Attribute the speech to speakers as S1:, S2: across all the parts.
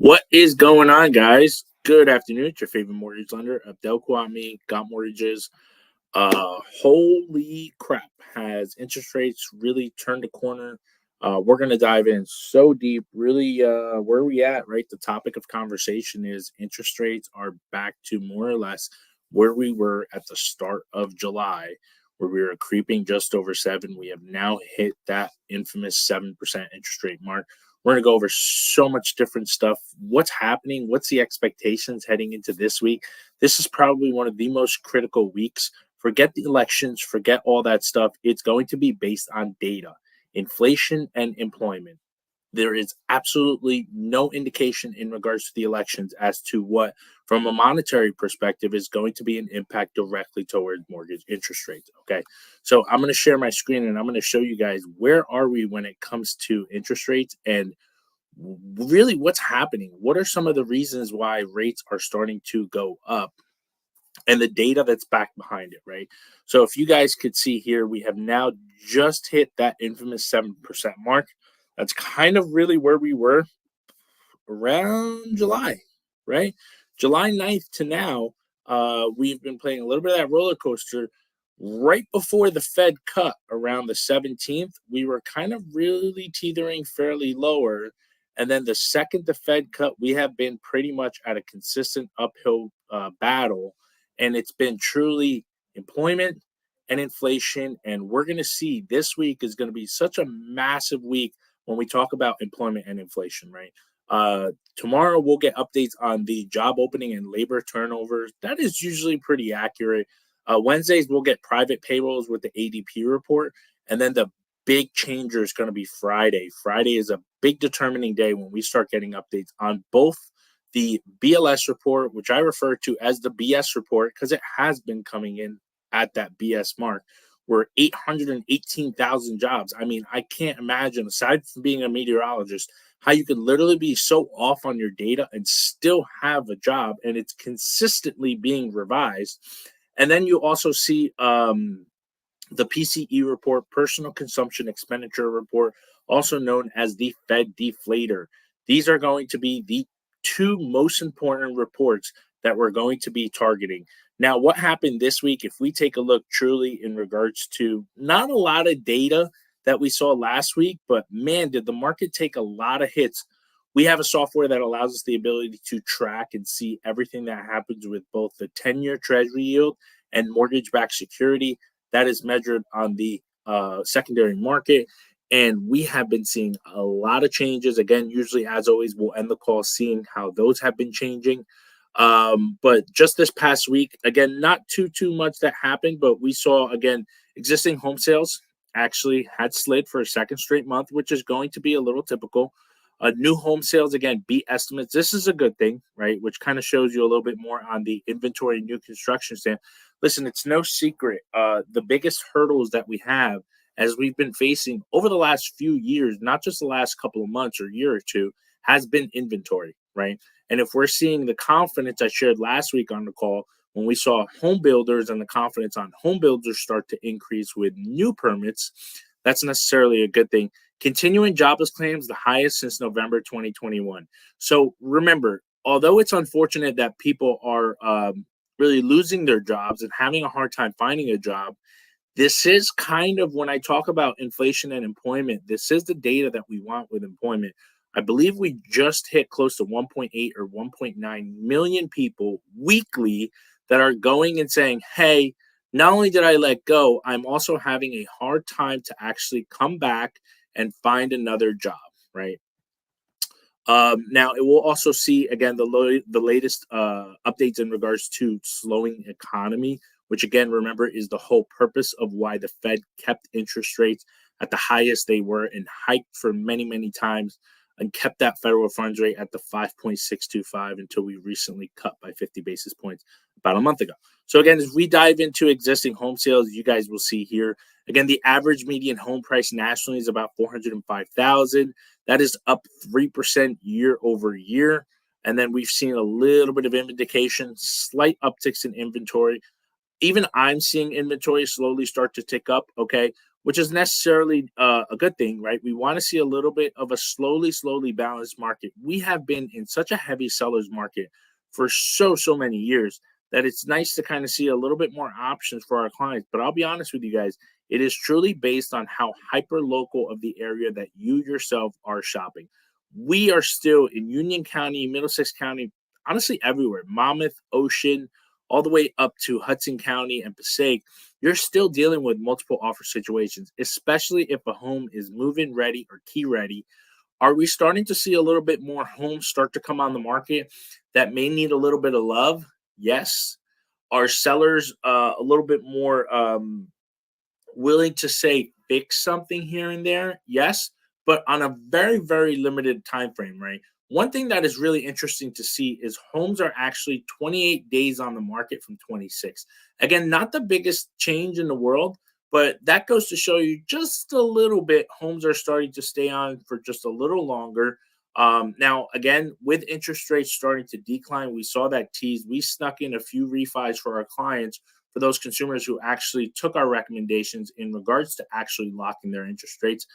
S1: What is going on, guys? Good afternoon. It's your favorite mortgage lender, Abdel Kwame, Got Mortgages. Holy crap, has interest rates really turned a corner? We're going to dive in so deep. Really, where we at, right? The topic of conversation is interest rates are back to more or less where we were at the start of July, where we were creeping just over 7. We have now hit that infamous 7% interest rate mark. We're going to go over so much different stuff. What's happening? What's the expectations heading into this week? This is probably one of the most critical weeks. Forget the elections, forget all that stuff. It's going to be based on data, inflation, and employment. There is absolutely no indication in regards to the elections as to what, from a monetary perspective, is going to be an impact directly towards mortgage interest rates. Okay. So I'm going to share my screen and I'm going to show you guys where are we when it comes to interest rates and really what's happening. What are some of the reasons why rates are starting to go up? And the data that's back behind it, right? So if you guys could see here, we have now just hit that infamous 7% mark. That's kind of really where we were around July, right? July 9th to now, we've been playing a little bit of that roller coaster. Right before the Fed cut around the 17th, we were kind of really teetering fairly lower. And then the second the Fed cut, we have been pretty much at a consistent uphill battle. And it's been truly employment and inflation. And we're going to see this week is going to be such a massive week when we talk about employment and inflation, right? Tomorrow we'll get updates on the job opening and labor turnover. That is usually pretty accurate. Wednesdays we'll get private payrolls with the ADP report, and then the big changer is going to be Friday. Friday is a big determining day when we start getting updates on both the BLS report, which I refer to as the BS report because it has been coming in at that BS mark. We're 818,000 jobs. I mean, I can't imagine, aside from being a meteorologist, how you could literally be so off on your data and still have a job, and it's consistently being revised. And then you also see the PCE report, Personal Consumption Expenditure Report, also known as the Fed Deflator. These are going to be the two most important reports that we're going to be targeting. Now, what happened this week, if we take a look truly in regards to not a lot of data that we saw last week, but man, did the market take a lot of hits. We have a software that allows us the ability to track and see everything that happens with both the 10-year treasury yield and mortgage-backed security. That is measured on the secondary market. And we have been seeing a lot of changes. Again, usually, as always, we'll end the call seeing how those have been changing. But just this past week, again, not too much that happened, but we saw, again, existing home sales actually had slid for a second straight month, which is going to be a little typical. New home sales, again, beat estimates. This is a good thing, right? Which kind of shows you a little bit more on the inventory and new construction stand. Listen, it's no secret. The biggest hurdles that we have as we've been facing over the last few years, not just the last couple of months or year or two, has been inventory, right? And if we're seeing the confidence I shared last week on the call, when we saw home builders and the confidence on home builders start to increase with new permits, that's necessarily a good thing. Continuing jobless claims, the highest since November 2021. So remember, although it's unfortunate that people are really losing their jobs and having a hard time finding a job, this is kind of when I talk about inflation and employment, this is the data that we want with employment. I believe we just hit close to 1.8 or 1.9 million people weekly that are going and saying, hey, not only did I let go, I'm also having a hard time to actually come back and find another job, right? Now, it will also see, again, the latest updates in regards to slowing economy, which, again, remember, is the whole purpose of why the Fed kept interest rates at the highest they were and hiked for many times and kept that federal funds rate at the 5.625 until we recently cut by 50 basis points about a month ago. So again, as we dive into existing home sales, you guys will see here, again, the average median home price nationally is about $405,000. That is up 3% year over year. And then we've seen a little bit of indication, slight upticks in inventory. Even I'm seeing inventory slowly start to tick up, okay? which is necessarily a good thing, right? We want to see a little bit of a slowly balanced market. We have been in such a heavy sellers market for so many years that it's nice to kind of see a little bit more options for our clients. But I'll be honest with you guys, it is truly based on how hyper local of the area that you yourself are shopping. We are still in Union County, Middlesex County, honestly everywhere, Monmouth, Ocean, all the way up to Hudson County and Passaic. You're still dealing with multiple offer situations, especially if a home is move-in ready or key ready. Are we starting to see a little bit more homes start to come on the market that may need a little bit of love? Yes. Are sellers a little bit more willing to say fix something here and there? Yes, but on a very limited time frame, right? One thing that is really interesting to see is homes are actually 28 days on the market from 26. Again, not the biggest change in the world, but that goes to show you just a little bit homes are starting to stay on for just a little longer. Now, again, with interest rates starting to decline, we saw that tease. We snuck in a few refis for our clients, for those consumers who actually took our recommendations in regards to actually locking their interest rates.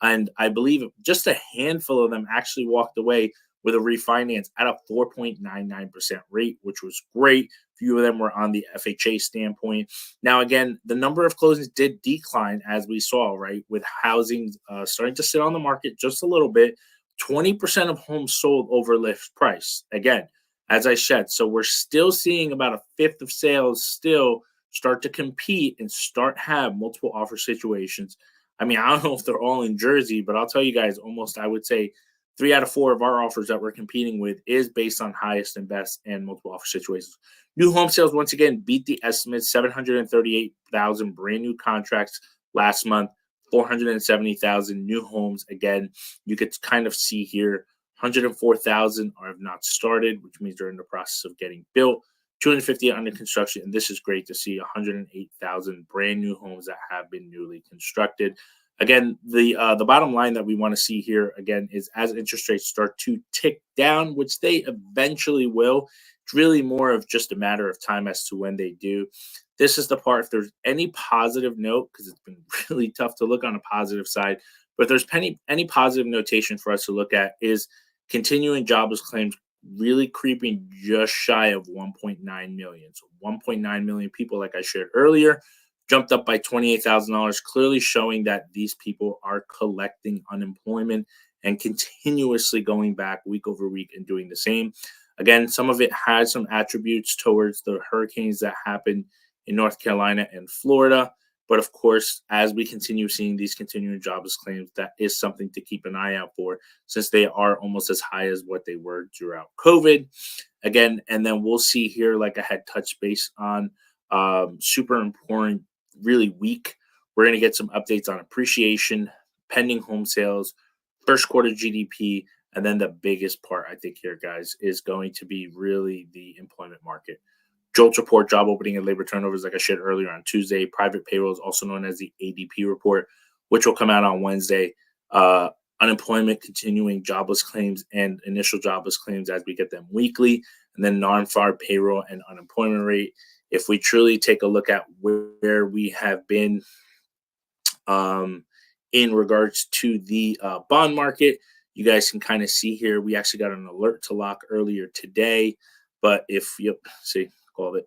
S1: And I believe just a handful of them actually walked away with a refinance at a 4.99% rate, which was great. Few of them were on the FHA standpoint. Now, again, the number of closings did decline as we saw, right, with housing starting to sit on the market just a little bit. 20% of homes sold over list price. Again, as I said, so we're still seeing about a fifth of sales still start to compete and start have multiple offer situations. I mean, I don't know if they're all in Jersey, but I'll tell you guys, almost I would say 3 out of 4 of our offers that we're competing with is based on highest and best and multiple offer situations. New home sales once again beat the estimate, 738,000 brand new contracts last month, 470,000 new homes. Again, you could kind of see here 104,000 are have not started, which means they're in the process of getting built. 250 under construction, and this is great to see 108,000 brand new homes that have been newly constructed. Again, the bottom line that we want to see here again is as interest rates start to tick down, which they eventually will. It's really more of just a matter of time as to when they do. This is the part. If there's any positive note, because it's been really tough to look on a positive side, but if there's any positive notation for us to look at is continuing jobless claims really creeping just shy of 1.9 million. So 1.9 million people, like I shared earlier, jumped up by $28,000, clearly showing that these people are collecting unemployment and continuously going back week over week and doing the same. Again, some of it has some attributes towards the hurricanes that happened in North Carolina and Florida. But of course, as we continue seeing these continuing jobless claims, that is something to keep an eye out for since they are almost as high as what they were throughout COVID. Again, and then we'll see here, like I had touched base on, super important, really weak. We're going to get some updates on appreciation, pending home sales, first quarter GDP, and then the biggest part, I think, here, guys, is going to be really the employment market. JOLTS report, job opening and labor turnovers, like I shared earlier on Tuesday. Private payrolls, also known as the ADP report, which will come out on Wednesday. Unemployment, continuing jobless claims, and initial jobless claims as we get them weekly. And then non-farm payroll and unemployment rate. If we truly take a look at where we have been in regards to the bond market, you guys can kind of see here, we actually got an alert to lock earlier today. But if you see, called it.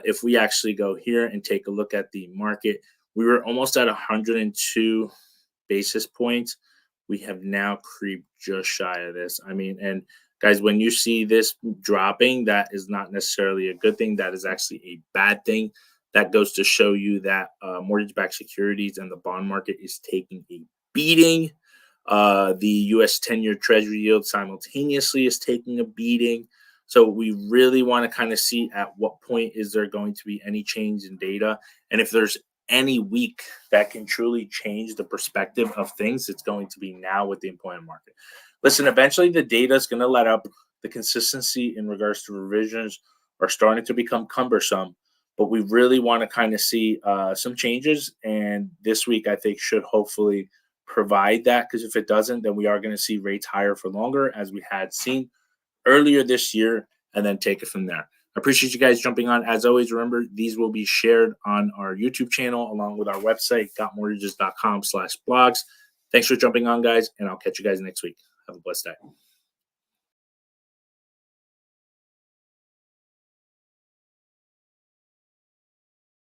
S1: If we actually go here and take a look at the market, we were almost at 102 basis points. We have now creeped just shy of this. I mean, and guys, when you see this dropping, that is not necessarily a good thing. That is actually a bad thing. That goes to show you that mortgage-backed securities and the bond market is taking a beating. The U.S. 10-year Treasury yield simultaneously is taking a beating. So we really want to kind of see at what point is there going to be any change in data. And if there's any week that can truly change the perspective of things, it's going to be now with the employment market. Listen, eventually the data is going to let up. The consistency in regards to revisions are starting to become cumbersome, but we really want to kind of see some changes. And this week, I think, should hopefully provide that, because if it doesn't, then we are going to see rates higher for longer as we had seen earlier this year, and then take it from there. I appreciate you guys jumping on. As always, remember, these will be shared on our YouTube channel along with our website, gotmortgages.com/blogs. Thanks for jumping on, guys, and I'll catch you guys next week. Have a blessed day.